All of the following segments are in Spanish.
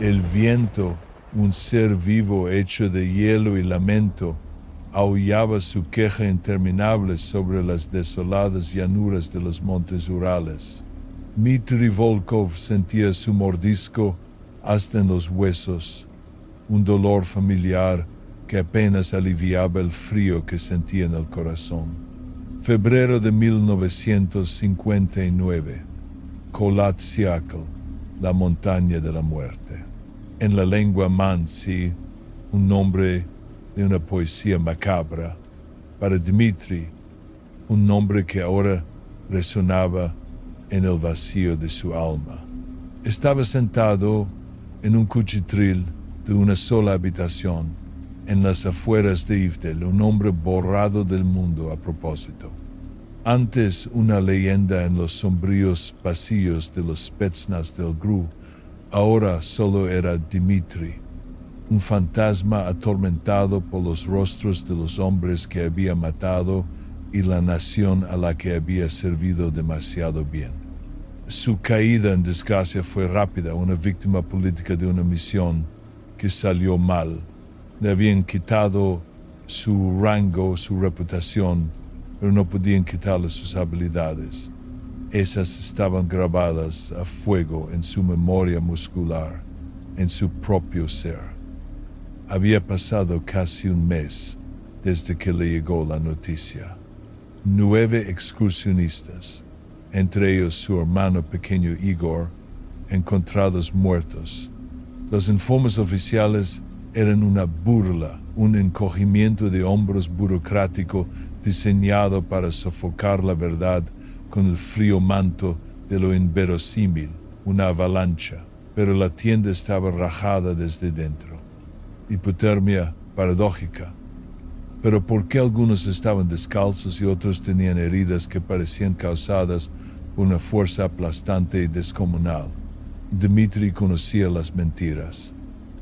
El viento, un ser vivo hecho de hielo y lamento, aullaba su queja interminable sobre las desoladas llanuras de los montes Urales. Dmitri Volkov sentía su mordisco hasta en los huesos, un dolor familiar que apenas aliviaba el frío que sentía en el corazón. Febrero de 1959. Kolatsiakl, la montaña de la muerte. En la lengua mansi, un nombre de una poesía macabra. Para Dmitri, un nombre que ahora resonaba en el vacío de su alma. Estaba sentado en un cuchitril de una sola habitación, en las afueras de Ivdel, un hombre borrado del mundo a propósito. Antes una leyenda en los sombríos pasillos de los Spetsnaz del GRU, ahora solo era Dmitri, un fantasma atormentado por los rostros de los hombres que había matado y la nación a la que había servido demasiado bien. Su caída en desgracia fue rápida, una víctima política de una misión que salió mal. Le habían quitado su rango, su reputación, pero no podían quitarle sus habilidades. Esas estaban grabadas a fuego en su memoria muscular, en su propio ser. Había pasado casi un mes desde que le llegó la noticia. 9 excursionistas, entre ellos su hermano pequeño Igor, encontrados muertos. Los informes oficiales eran una burla, un encogimiento de hombros burocrático diseñado para sofocar la verdad con el frío manto de lo inverosímil, una avalancha, pero la tienda estaba rajada desde dentro. Hipotermia paradójica. Pero ¿por qué algunos estaban descalzos y otros tenían heridas que parecían causadas por una fuerza aplastante y descomunal? Dmitri conocía las mentiras.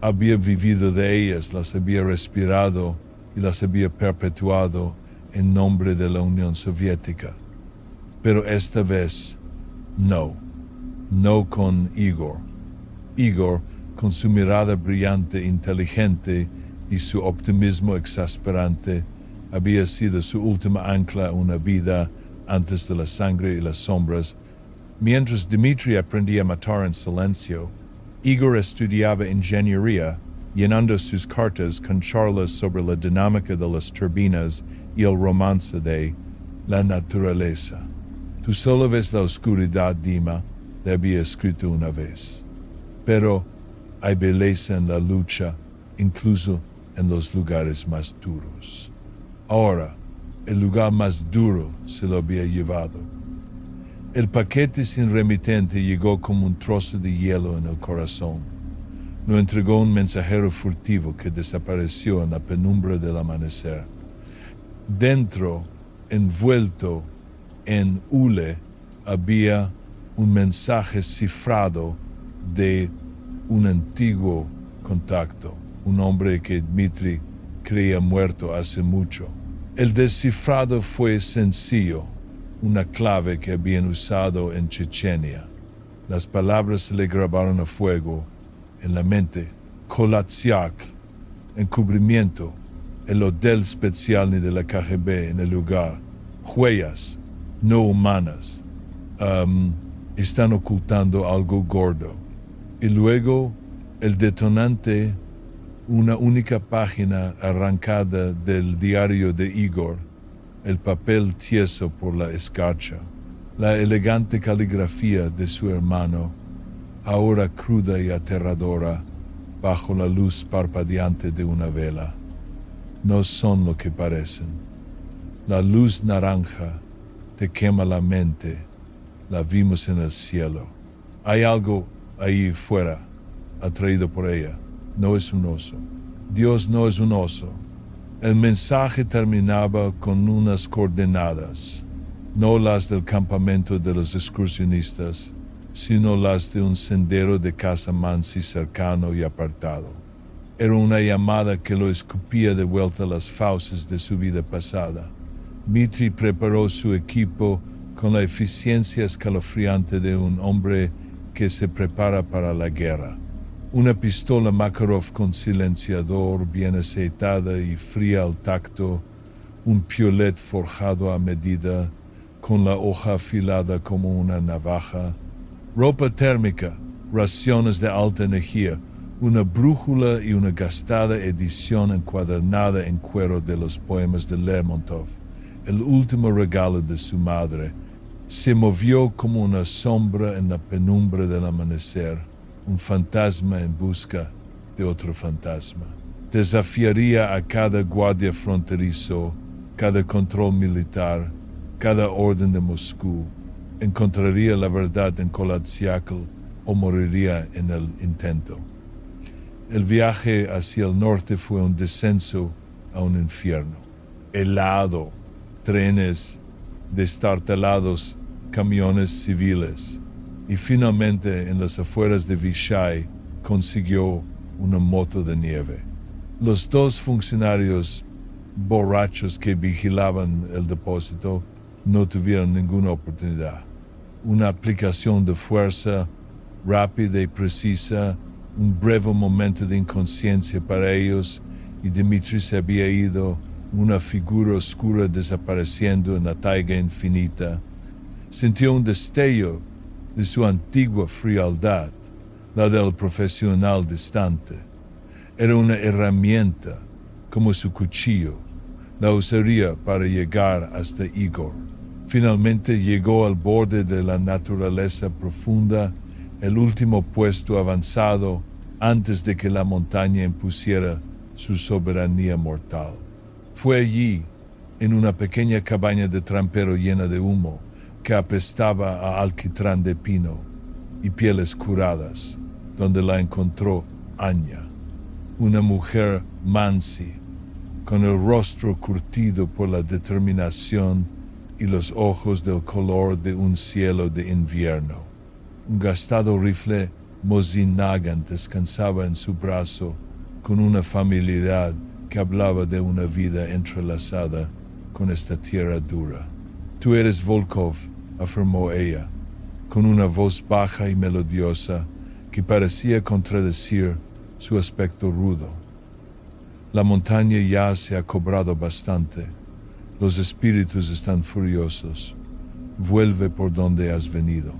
Había vivido de ellas, las había respirado y las había perpetuado en nombre de la Unión Soviética. Pero esta vez, no con Igor. Igor, con su mirada brillante, inteligente y su optimismo exasperante, había sido su última ancla a una vida antes de la sangre y las sombras. Mientras Dmitri aprendía a matar en silencio, Igor estudiaba ingeniería, llenando sus cartas con charlas sobre la dinámica de las turbinas y el romance de la naturaleza. Tú solo ves la oscuridad, Dima, le había escrito una vez. Pero hay belleza en la lucha, incluso en los lugares más duros. Ahora, el lugar más duro se lo había llevado. El paquete sin remitente llegó como un trozo de hielo en el corazón. Lo entregó un mensajero furtivo que desapareció en la penumbra del amanecer. Dentro, envuelto en hule, había un mensaje cifrado de un antiguo contacto, un hombre que Dmitri creía muerto hace mucho. El descifrado fue sencillo, una clave que habían usado en Chechenia. Las palabras se le grabaron a fuego en la mente. Kolatsiakl, encubrimiento, el hotel especial de la KGB en el lugar, huellas no humanas, están ocultando algo gordo. Y luego el detonante, una única página arrancada del diario de Igor, el papel tieso por la escarcha, la elegante caligrafía de su hermano, ahora cruda y aterradora, bajo la luz parpadeante de una vela. No son lo que parecen. La luz naranja te quema la mente, la vimos en el cielo. Hay algo ahí fuera, atraído por ella. No es un oso. Dios no es un oso. El mensaje terminaba con unas coordenadas, no las del campamento de los excursionistas, sino las de un sendero de Casamansi cercano y apartado. Era una llamada que lo escupía de vuelta a las fauces de su vida pasada. Dmitri preparó su equipo con la eficiencia escalofriante de un hombre que se prepara para la guerra. Una pistola Makarov con silenciador bien aceitada y fría al tacto, un piolet forjado a medida, con la hoja afilada como una navaja, ropa térmica, raciones de alta energía, una brújula y una gastada edición encuadernada en cuero de los poemas de Lermontov, el último regalo de su madre, se movió como una sombra en la penumbra del amanecer, un fantasma en busca de otro fantasma. Desafiaría a cada guardia fronterizo, cada control militar, cada orden de Moscú. Encontraría la verdad en Kolatsiakl o moriría en el intento. El viaje hacia el norte fue un descenso a un infierno. Helado, trenes destartalados, camiones civiles. Y finalmente en las afueras de Vishay consiguió una moto de nieve. Los dos funcionarios borrachos que vigilaban el depósito no tuvieron ninguna oportunidad. Una aplicación de fuerza rápida y precisa, un breve momento de inconsciencia para ellos y Dmitri se había ido, una figura oscura desapareciendo en la taiga infinita. Sintió un destello de su antigua frialdad, la del profesional distante. Era una herramienta, como su cuchillo, la usaría para llegar hasta Igor. Finalmente llegó al borde de la naturaleza profunda, el último puesto avanzado antes de que la montaña impusiera su soberanía mortal. Fue allí, en una pequeña cabaña de trampero llena de humo, que apestaba a alquitrán de pino y pieles curadas, donde la encontró Anya, una mujer mansi, con el rostro curtido por la determinación y los ojos del color de un cielo de invierno. Un gastado rifle Mosin-Nagant descansaba en su brazo con una familiaridad que hablaba de una vida entrelazada con esta tierra dura. «Tú eres Volkov», afirmó ella, con una voz baja y melodiosa que parecía contradecir su aspecto rudo. «La montaña ya se ha cobrado bastante. Los espíritus están furiosos. Vuelve por donde has venido».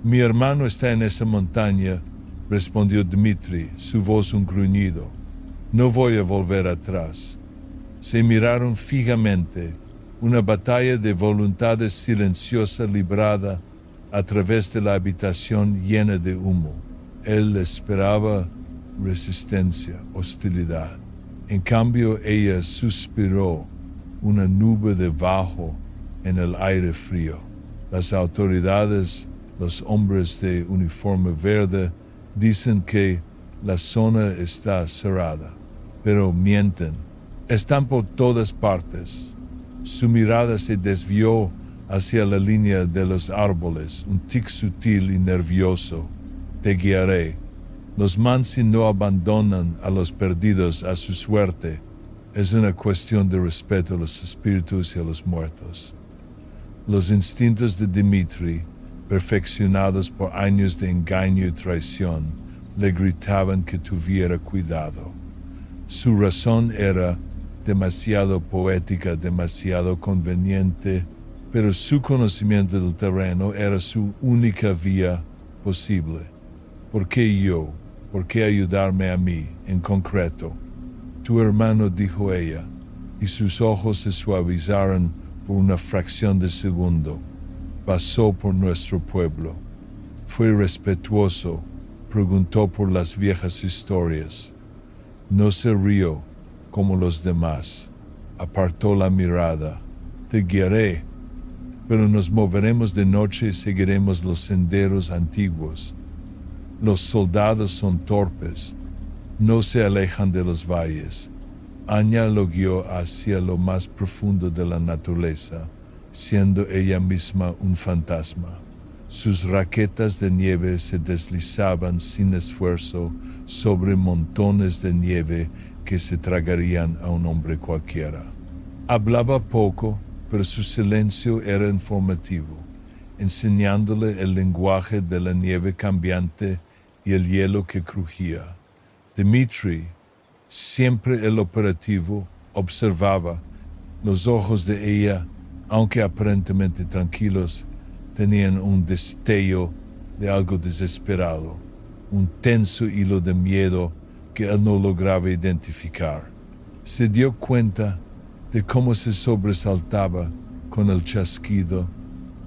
«Mi hermano está en esa montaña», respondió Dmitri, su voz un gruñido. «No voy a volver atrás». Se miraron fijamente, una batalla de voluntades silenciosa librada a través de la habitación llena de humo. Él esperaba resistencia, hostilidad. En cambio, ella suspiró, una nube debajo en el aire frío. Las autoridades, los hombres de uniforme verde, dicen que la zona está cerrada, pero mienten. Están por todas partes. Su mirada se desvió hacia la línea de los árboles, un tic sutil y nervioso. «Te guiaré». Los mansi no abandonan a los perdidos a su suerte. Es una cuestión de respeto a los espíritus y a los muertos. Los instintos de Dmitri, perfeccionados por años de engaño y traición, le gritaban que tuviera cuidado. Su razón era demasiado poética, demasiado conveniente, pero su conocimiento del terreno era su única vía posible. ¿Por qué yo? ¿Por qué ayudarme a mí, en concreto? Tu hermano, dijo ella, y sus ojos se suavizaron por una fracción de segundo. Pasó por nuestro pueblo. Fue respetuoso, preguntó por las viejas historias. No se rió como los demás. Apartó la mirada. Te guiaré, pero nos moveremos de noche y seguiremos los senderos antiguos. Los soldados son torpes, no se alejan de los valles. Anya lo guió hacia lo más profundo de la naturaleza, siendo ella misma un fantasma. Sus raquetas de nieve se deslizaban sin esfuerzo sobre montones de nieve que se tragarían a un hombre cualquiera. Hablaba poco, pero su silencio era informativo, enseñándole el lenguaje de la nieve cambiante y el hielo que crujía. Dmitri, siempre el operativo, observaba. Los ojos de ella, aunque aparentemente tranquilos, tenían un destello de algo desesperado, un tenso hilo de miedo que él no lograba identificar. Se dio cuenta de cómo se sobresaltaba con el chasquido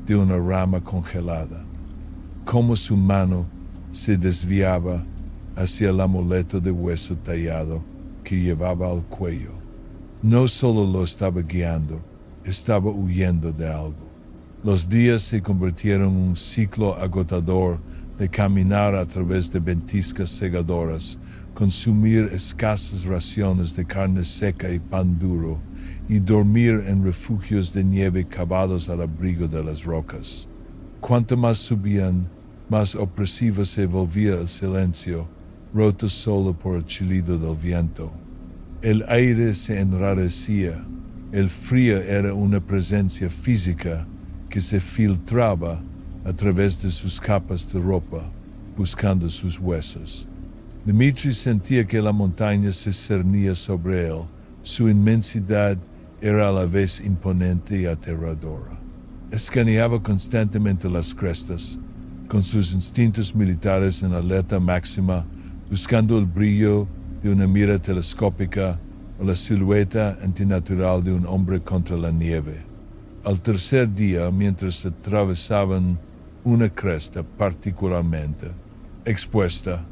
de una rama congelada, cómo su mano se desviaba hacia el amuleto de hueso tallado que llevaba al cuello. No solo lo estaba guiando, estaba huyendo de algo. Los días se convirtieron en un ciclo agotador de caminar a través de ventiscas cegadoras, consumir escasas raciones de carne seca y pan duro, y dormir en refugios de nieve cavados al abrigo de las rocas. Cuanto más subían, más opresivo se volvía el silencio, roto solo por el chillido del viento. El aire se enrarecía, el frío era una presencia física que se filtraba a través de sus capas de ropa, buscando sus huesos. Dmitri sentía que la montaña se cernía sobre él, su inmensidad era a la vez imponente y aterradora. Escaneaba constantemente las crestas, con sus instintos militares en alerta máxima, buscando el brillo de una mira telescópica o la silueta antinatural de un hombre contra la nieve. Al tercer día, mientras atravesaban una cresta particularmente expuesta,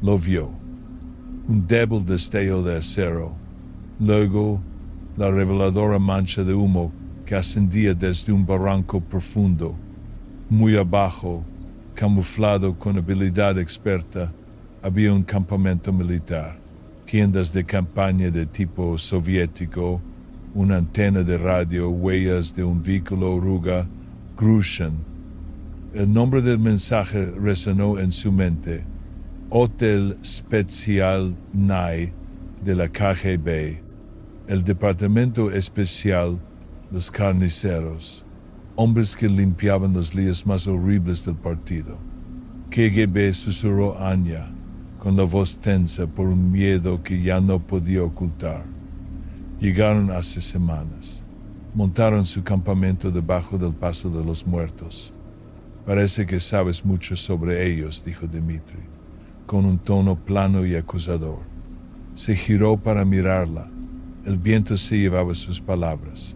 lo vio. Un débil destello de acero, luego la reveladora mancha de humo que ascendía desde un barranco profundo. Muy abajo, camuflado con habilidad experta, había un campamento militar, tiendas de campaña de tipo soviético, una antena de radio, huellas de un vehículo oruga, Grushin. El nombre del mensaje resonó en su mente: Hotel Special NAI de la KGB, el Departamento Especial, los carniceros, hombres que limpiaban los líos más horribles del partido. KGB, susurró Anya, con la voz tensa por un miedo que ya no podía ocultar. Llegaron hace semanas. Montaron su campamento debajo del Paso de los Muertos. Parece que sabes mucho sobre ellos, dijo Dmitri, con un tono plano y acusador. Se giró para mirarla. El viento se llevaba sus palabras.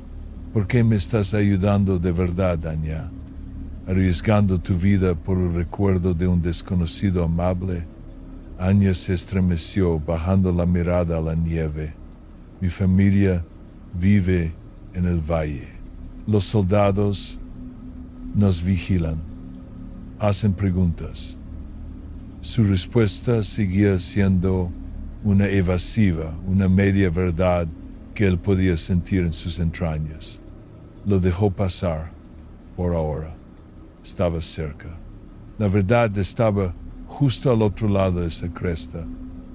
¿Por qué me estás ayudando de verdad, Anya? ¿Arriesgando tu vida por el recuerdo de un desconocido amable? Anya se estremeció, bajando la mirada a la nieve. Mi familia vive en el valle. Los soldados nos vigilan, hacen preguntas. Su respuesta seguía siendo una evasiva, una media verdad que él podía sentir en sus entrañas. Lo dejó pasar, por ahora. Estaba cerca. La verdad estaba justo al otro lado de esa cresta.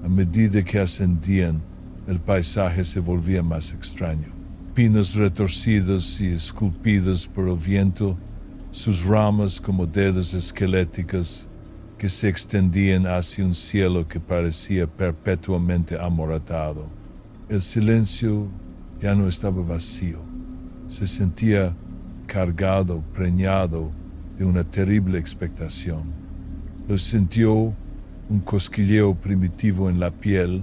A medida que ascendían, el paisaje se volvía más extraño. Pinos retorcidos y esculpidos por el viento, sus ramas como dedos esqueléticos que se extendían hacia un cielo que parecía perpetuamente amoratado. El silencio ya no estaba vacío. Se sentía cargado, preñado de una terrible expectación. Lo sintió un cosquilleo primitivo en la piel,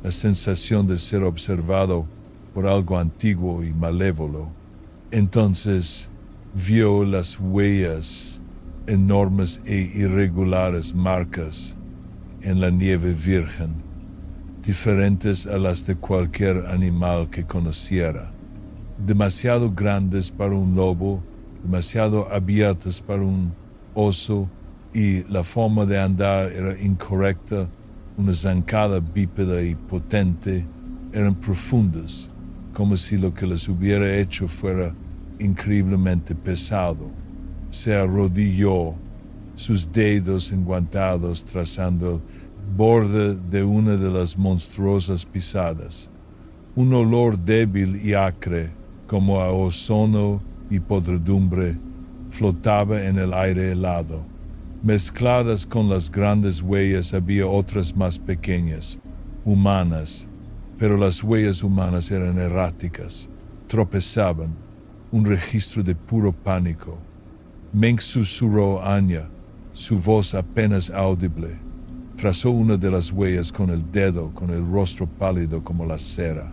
la sensación de ser observado por algo antiguo y malévolo. Entonces vio las huellas, enormes e irregulares marcas en la nieve virgen, diferentes a las de cualquier animal que conociera, demasiado grandes para un lobo, demasiado abiertas para un oso, y la forma de andar era incorrecta. Una zancada bípeda y potente, eran profundas, como si lo que les hubiera hecho fuera increíblemente pesado. Se arrodilló, sus dedos enguantados trazando el borde de una de las monstruosas pisadas. Un olor débil y acre, como a ozono y podredumbre, flotaba en el aire helado. Mezcladas con las grandes huellas había otras más pequeñas, humanas, pero las huellas humanas eran erráticas, tropezaban, un registro de puro pánico. Menk susurró a Anya, su voz apenas audible. Trazó una de las huellas con el dedo, con el rostro pálido como la cera.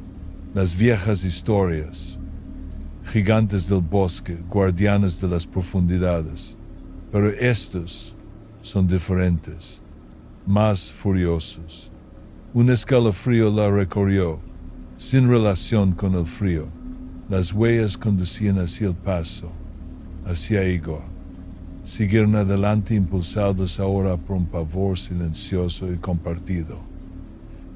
Las viejas historias, gigantes del bosque, guardianes de las profundidades, pero estos son diferentes, más furiosos. Un escalofrío la recorrió, sin relación con el frío. Las huellas conducían hacia el paso, hacia Igor. Siguieron adelante impulsados ahora por un pavor silencioso y compartido.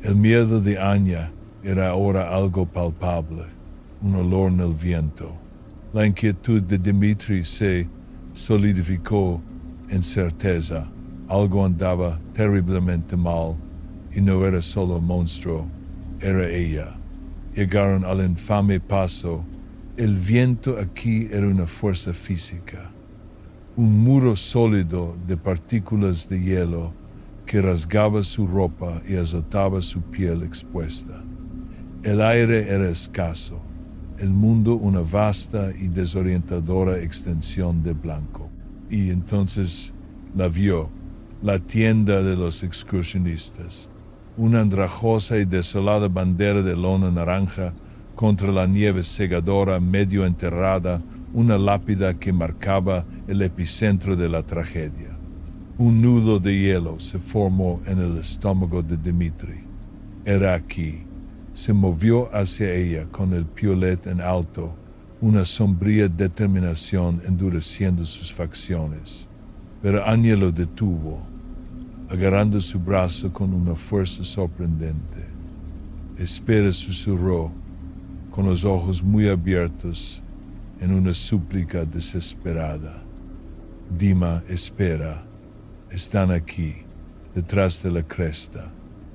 El miedo de Anya era ahora algo palpable, un olor en el viento. La inquietud de Dmitri se solidificó en certeza. Algo andaba terriblemente mal y no era solo un monstruo, era ella. Llegaron al infame paso. El viento aquí era una fuerza física, un muro sólido de partículas de hielo que rasgaba su ropa y azotaba su piel expuesta. El aire era escaso, el mundo una vasta y desorientadora extensión de blanco. Y entonces la vio, la tienda de los excursionistas, una andrajosa y desolada bandera de lona naranja contra la nieve segadora medio enterrada, una lápida que marcaba el epicentro de la tragedia. Un nudo de hielo se formó en el estómago de Dmitri. Era aquí. Se movió hacia ella con el piolet en alto, una sombría determinación endureciendo sus facciones. Pero Anya lo detuvo, agarrando su brazo con una fuerza sorprendente. Espera, susurró, con los ojos muy abiertos, en una súplica desesperada. Dima, espera, están aquí, detrás de la cresta,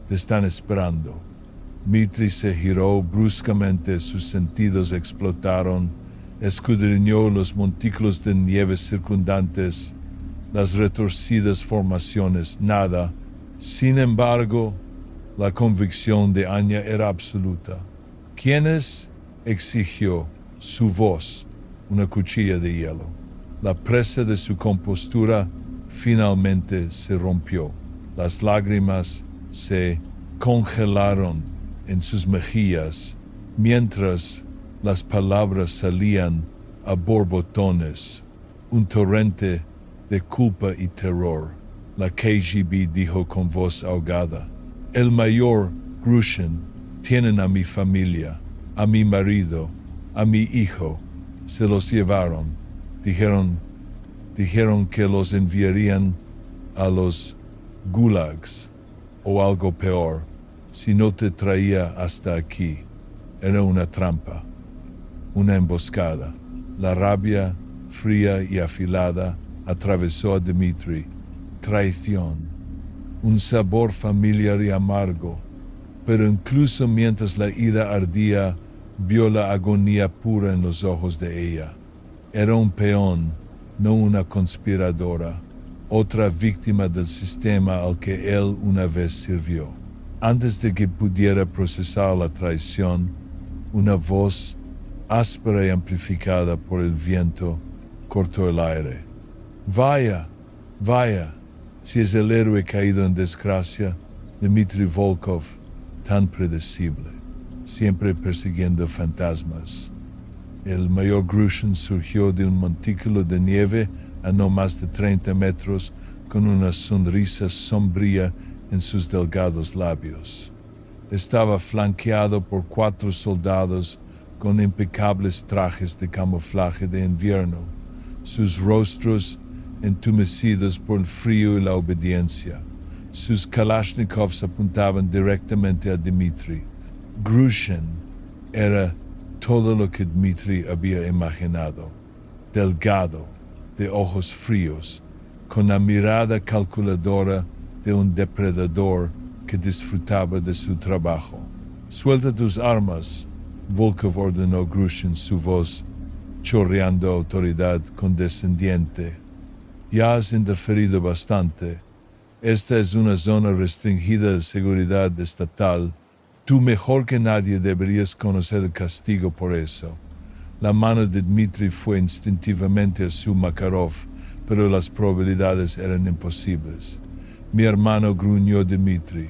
te están esperando. Dmitri se giró bruscamente, sus sentidos explotaron, escudriñó los montículos de nieve circundantes, las retorcidas formaciones, nada. Sin embargo, la convicción de Anya era absoluta. ¿Quiénes? Exigió su voz, una cuchilla de hielo. La presa de su compostura finalmente se rompió. Las lágrimas se congelaron en sus mejillas, mientras las palabras salían a borbotones, un torrente de culpa y terror. La KGB dijo con voz ahogada: el mayor Grushin, tienen a mi familia, a mi marido, a mi hijo, se los llevaron. Dijeron que los enviarían a los gulags o algo peor si no te traía hasta aquí. Era una trampa, una emboscada. La rabia, fría y afilada, atravesó a Dmitri. Traición, un sabor familiar y amargo, pero incluso mientras la ira ardía, vio la agonía pura en los ojos de ella. Era un peón, no una conspiradora, otra víctima del sistema al que él una vez sirvió. Antes de que pudiera procesar la traición, una voz áspera y amplificada por el viento cortó el aire. Vaya, vaya, si es el héroe caído en desgracia, Dmitri Volkov, tan predecible, siempre persiguiendo fantasmas. El mayor Grushin surgió de un montículo de nieve a no más de 30 metros, con una sonrisa sombría en sus delgados labios. Estaba flanqueado por 4 soldados con impecables trajes de camuflaje de invierno, sus rostros entumecidos por el frío y la obediencia. Sus kalashnikovs apuntaban directamente a Dmitri. Grushin era todo lo que Dmitri había imaginado. Delgado, de ojos fríos, con la mirada calculadora de un depredador que disfrutaba de su trabajo. Suelta tus armas, Volkov ordenó Grushin, su voz chorreando autoridad condescendiente. Ya has interferido bastante. Esta es una zona restringida de seguridad estatal Tú mejor que nadie deberías conocer el castigo por eso. La mano de Dmitri fue instintivamente a su Makarov, pero las probabilidades eran imposibles. Mi hermano, gruñó Dmitri,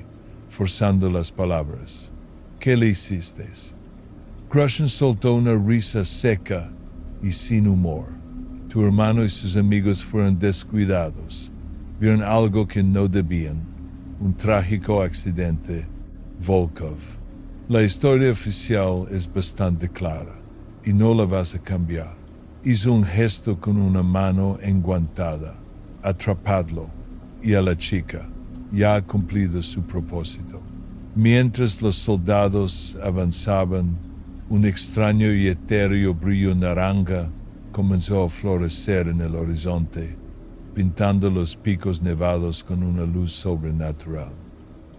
forzando las palabras. ¿Qué le hiciste? Grushin soltó una risa seca y sin humor. Tu hermano y sus amigos fueron descuidados. Vieron algo que no debían. Un trágico accidente. Volkov. La historia oficial es bastante clara y no la vas a cambiar. Hizo un gesto con una mano enguantada. Atrapadlo. Y a la chica. Ya ha cumplido su propósito. Mientras los soldados avanzaban, un extraño y etéreo brillo naranja comenzó a florecer en el horizonte, pintando los picos nevados con una luz sobrenatural.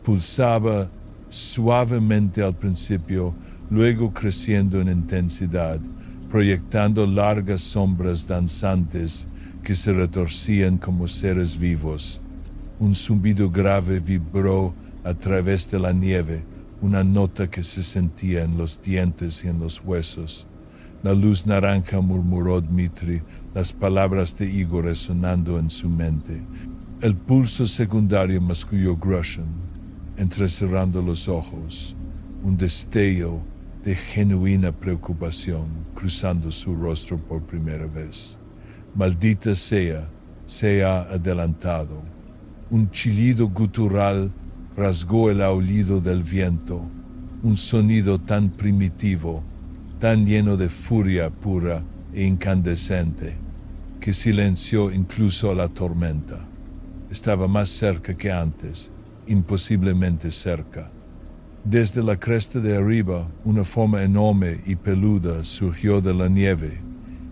Pulsaba suavemente al principio, luego creciendo en intensidad, proyectando largas sombras danzantes que se retorcían como seres vivos. Un zumbido grave vibró a través de la nieve, una nota que se sentía en los dientes y en los huesos. La luz naranja, murmuró Dmitri, las palabras de Igor resonando en su mente. El pulso secundario, masculló Grushin, entrecerrando los ojos, un destello de genuina preocupación cruzando su rostro por primera vez. Maldita sea, se ha adelantado. Un chillido gutural rasgó el aullido del viento, un sonido tan primitivo, tan lleno de furia pura e incandescente, que silenció incluso a la tormenta. Estaba más cerca que antes, imposiblemente cerca. Desde la cresta de arriba, una forma enorme y peluda surgió de la nieve,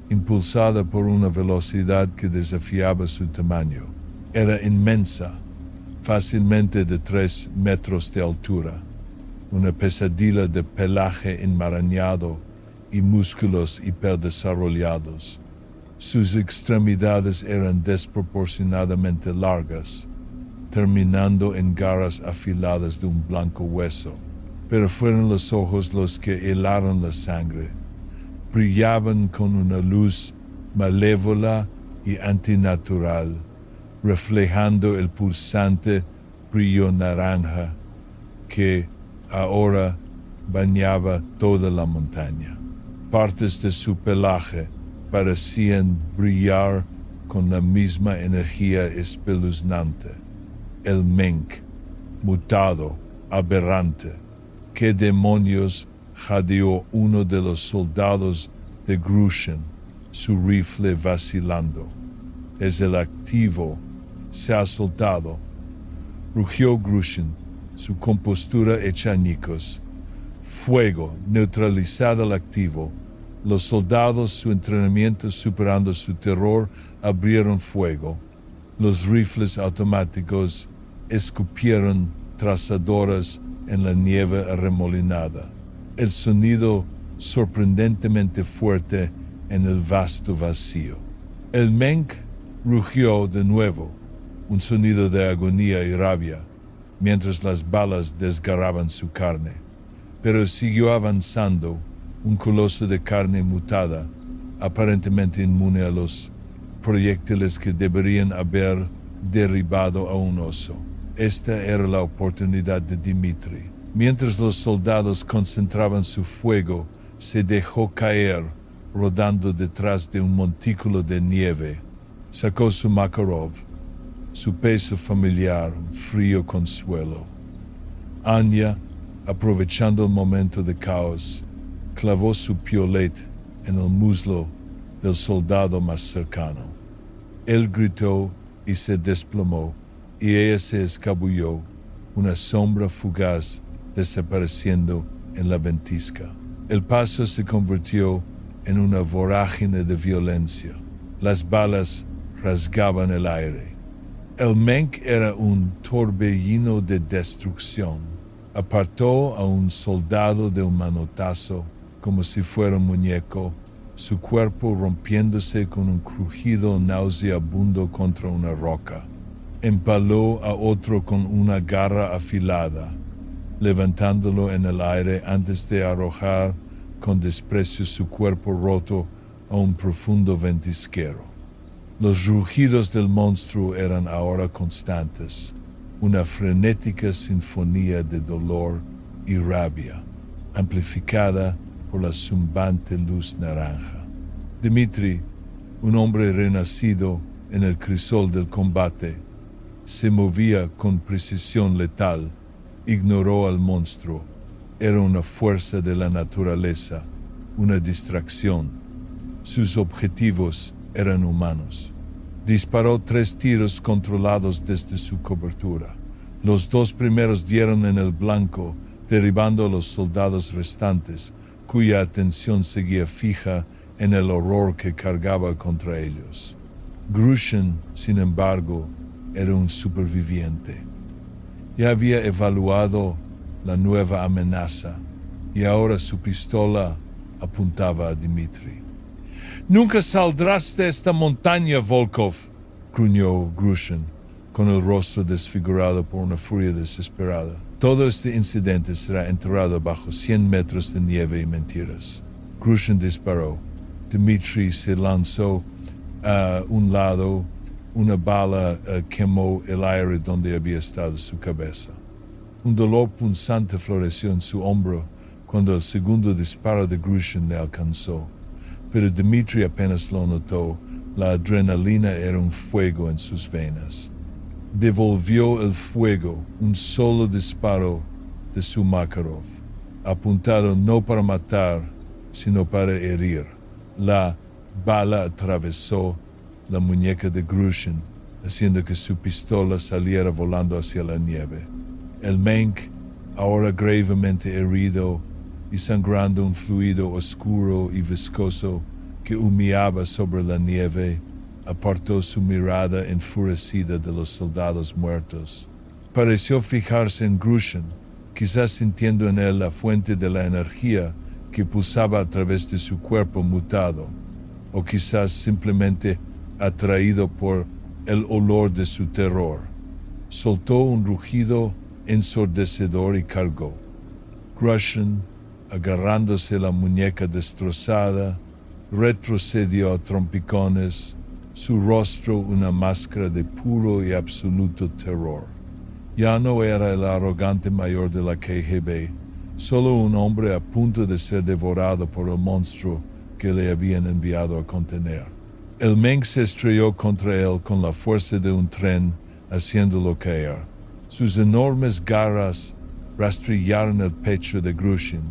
impulsada por una velocidad que desafiaba su tamaño. Era inmensa, fácilmente de 3 metros de altura, una pesadilla de pelaje enmarañado y músculos hiperdesarrollados. Sus extremidades eran desproporcionadamente largas, terminando en garras afiladas de un blanco hueso, pero fueron los ojos los que helaron la sangre. Brillaban con una luz malévola y antinatural, reflejando el pulsante brillo naranja que ahora bañaba toda la montaña. Partes de su pelaje parecían brillar con la misma energía espeluznante. El Menk, mutado, aberrante. ¿Qué demonios? Jadeó uno de los soldados de Grushin, su rifle vacilando. Es el activo. Se ha soltado. Rugió Grushin, su compostura hecha añicos. Fuego, neutralizado el activo. Los soldados, su entrenamiento superando su terror, abrieron fuego. Los rifles automáticos escupieron trazadoras en la nieve arremolinada. El sonido sorprendentemente fuerte en el vasto vacío. El Menk rugió de nuevo, un sonido de agonía y rabia, mientras las balas desgarraban su carne. Pero siguió avanzando, un coloso de carne mutada, aparentemente inmune a los proyectiles que deberían haber derribado a un oso. Esta era la oportunidad de Dmitri. Mientras los soldados concentraban su fuego, se dejó caer, rodando detrás de un montículo de nieve. Sacó su Makarov, su peso familiar, un frío consuelo. Anya, aprovechando el momento de caos, clavó su piolet en el muslo del soldado más cercano. Él gritó y se desplomó, y ella se escabulló, una sombra fugaz desapareciendo en la ventisca. El paso se convirtió en una vorágine de violencia. Las balas rasgaban el aire. El Menk era un torbellino de destrucción. Apartó a un soldado de un manotazo como si fuera un muñeco, su cuerpo rompiéndose con un crujido nauseabundo contra una roca. Empaló a otro con una garra afilada, levantándolo en el aire antes de arrojar con desprecio su cuerpo roto a un profundo ventisquero. Los rugidos del monstruo eran ahora constantes, una frenética sinfonía de dolor y rabia, amplificada por la zumbante luz naranja. Dimitri, un hombre renacido en el crisol del combate, se movía con precisión letal, ignoró al monstruo. Era una fuerza de la naturaleza, una distracción. Sus objetivos eran humanos. Disparó 3 tiros controlados desde su cobertura. Los 2 primeros dieron en el blanco, derribando a los soldados restantes, cuya atención seguía fija en el horror que cargaba contra ellos. Grushin, sin embargo, era un superviviente. Ya había evaluado la nueva amenaza y ahora su pistola apuntaba a Dimitri. «Nunca saldrás de esta montaña, Volkov», gruñó Grushin, con el rostro desfigurado por una furia desesperada. «Todo este incidente será enterrado bajo 100 metros de nieve y mentiras». Grushin disparó. Dimitri se lanzó a un lado. Una bala quemó el aire donde había estado su cabeza. Un dolor punzante floreció en su hombro cuando el segundo disparo de Grushin le alcanzó. Pero Dimitri apenas lo notó. La adrenalina era un fuego en sus venas. Devolvió el fuego, un solo disparo de su Makarov, apuntado no para matar, sino para herir. La bala atravesó la muñeca de Grushin, haciendo que su pistola saliera volando hacia la nieve. El Menk, ahora gravemente herido y sangrando un fluido oscuro y viscoso que humeaba sobre la nieve, apartó su mirada enfurecida de los soldados muertos. Pareció fijarse en Grushin, quizás sintiendo en él la fuente de la energía que pulsaba a través de su cuerpo mutado, o quizás simplemente atraído por el olor de su terror. Soltó un rugido ensordecedor y cargó. Grushin, agarrándose la muñeca destrozada, retrocedió a trompicones, su rostro una máscara de puro y absoluto terror. Ya no era el arrogante mayor de la KGB, solo un hombre a punto de ser devorado por el monstruo que le habían enviado a contener. El Menk se estrelló contra él con la fuerza de un tren, haciéndolo caer. Sus enormes garras rastrillaron el pecho de Grushin,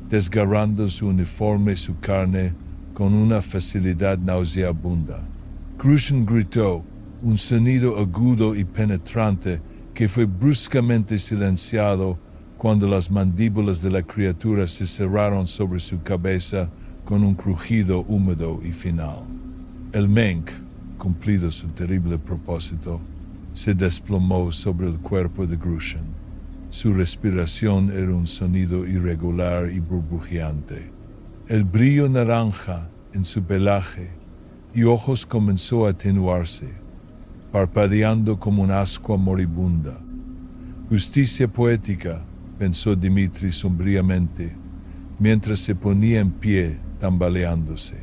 desgarrando su uniforme y su carne con una facilidad nauseabunda. Grushin gritó, un sonido agudo y penetrante que fue bruscamente silenciado cuando las mandíbulas de la criatura se cerraron sobre su cabeza con un crujido húmedo y final. El Menk, cumplido su terrible propósito, se desplomó sobre el cuerpo de Grushin. Su respiración era un sonido irregular y burbujeante. El brillo naranja en su pelaje y ojos comenzó a atenuarse, parpadeando como un ascua moribunda. Justicia poética, pensó Dimitri sombríamente, mientras se ponía en pie, tambaleándose.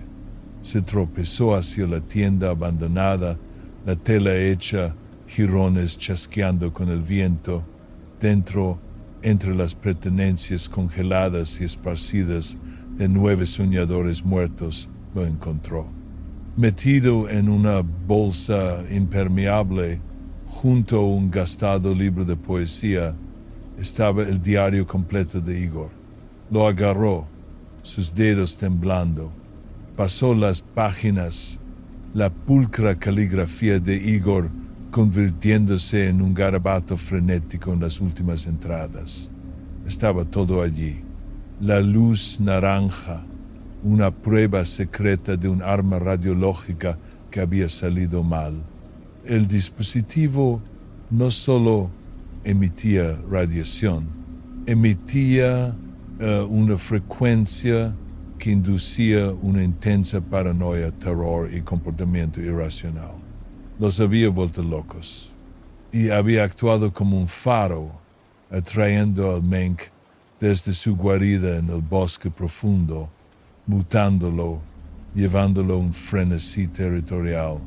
Se tropezó hacia la tienda abandonada, la tela hecha jirones chasqueando con el viento. Dentro, entre las pertenencias congeladas y esparcidas de 9 soñadores muertos, lo encontró. Metido en una bolsa impermeable, junto a un gastado libro de poesía, estaba el diario completo de Igor. Lo agarró, sus dedos temblando. Pasó las páginas, la pulcra caligrafía de Igor convirtiéndose en un garabato frenético en las últimas entradas. Estaba todo allí. La luz naranja, una prueba secreta de un arma radiológica que había salido mal. El dispositivo no solo emitía radiación, emitía una frecuencia que inducía una intensa paranoia, terror y comportamiento irracional. Los había vuelto locos y había actuado como un faro atrayendo al Menk desde su guarida en el bosque profundo, mutándolo, llevándolo a un frenesí territorial.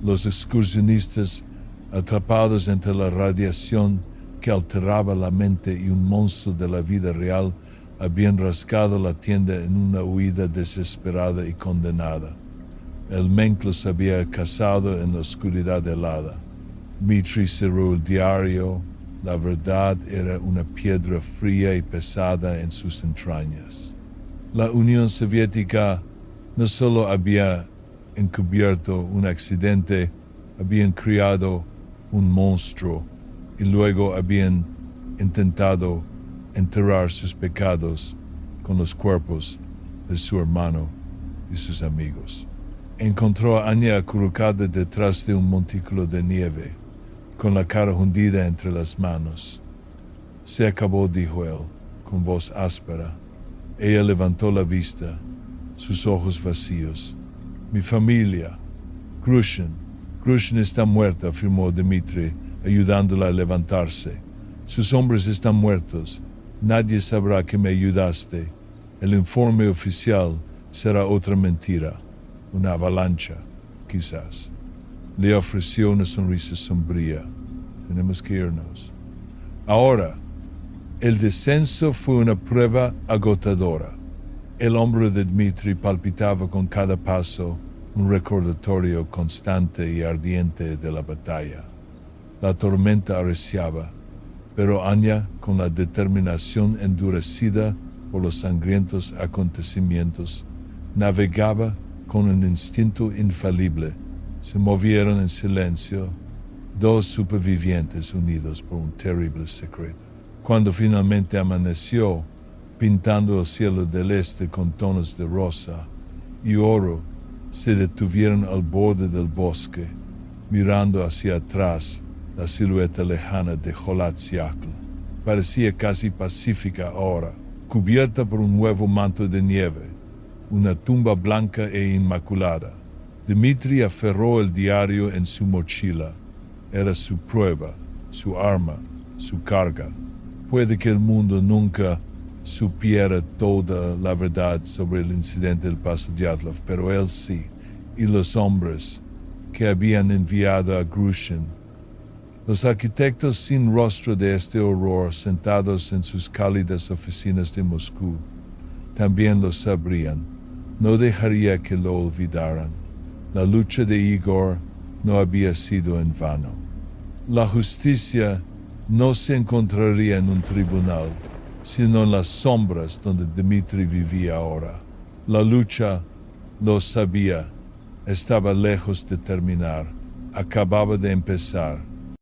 Los excursionistas, atrapados entre la radiación que alteraba la mente y un monstruo de la vida real, habían rasgado la tienda en una huida desesperada y condenada. El Menk los había cazado en la oscuridad helada. Dmitri cerró el diario. La verdad era una piedra fría y pesada en sus entrañas. La Unión Soviética no solo había encubierto un accidente, habían creado un monstruo y luego habían intentado enterrar sus pecados con los cuerpos de su hermano y sus amigos. Encontró a Anya acurrucada detrás de un montículo de nieve, con la cara hundida entre las manos. Se acabó, dijo él, con voz áspera. Ella levantó la vista, sus ojos vacíos. Mi familia. Grushin está muerta, afirmó Dmitri, ayudándola a levantarse. Sus hombres están muertos. Nadie sabrá que me ayudaste. El informe oficial será otra mentira. Una avalancha, quizás. Le ofreció una sonrisa sombría. Tenemos que irnos. Ahora, el descenso fue una prueba agotadora. El hombro de Dmitri palpitaba con cada paso, un recordatorio constante y ardiente de la batalla. La tormenta arreciaba, pero Anya, con la determinación endurecida por los sangrientos acontecimientos, navegaba con un instinto infalible. Se movieron en silencio, dos supervivientes unidos por un terrible secreto. Cuando finalmente amaneció, pintando el cielo del este con tonos de rosa y oro, se detuvieron al borde del bosque, mirando hacia atrás la silueta lejana de Kholat Syakhl. Parecía casi pacífica ahora, cubierta por un nuevo manto de nieve, una tumba blanca e inmaculada. Dmitri aferró el diario en su mochila. Era su prueba, su arma, su carga. Puede que el mundo nunca supiera toda la verdad sobre el incidente del Paso Dyatlov, pero él sí, y los hombres que habían enviado a Grushin. Los arquitectos sin rostro de este horror, sentados en sus cálidas oficinas de Moscú, también lo sabrían. No dejaría que lo olvidaran. La lucha de Igor no había sido en vano. La justicia no se encontraría en un tribunal, sino en las sombras donde Dmitri vivía ahora. La lucha, lo sabía, estaba lejos de terminar, acababa de empezar.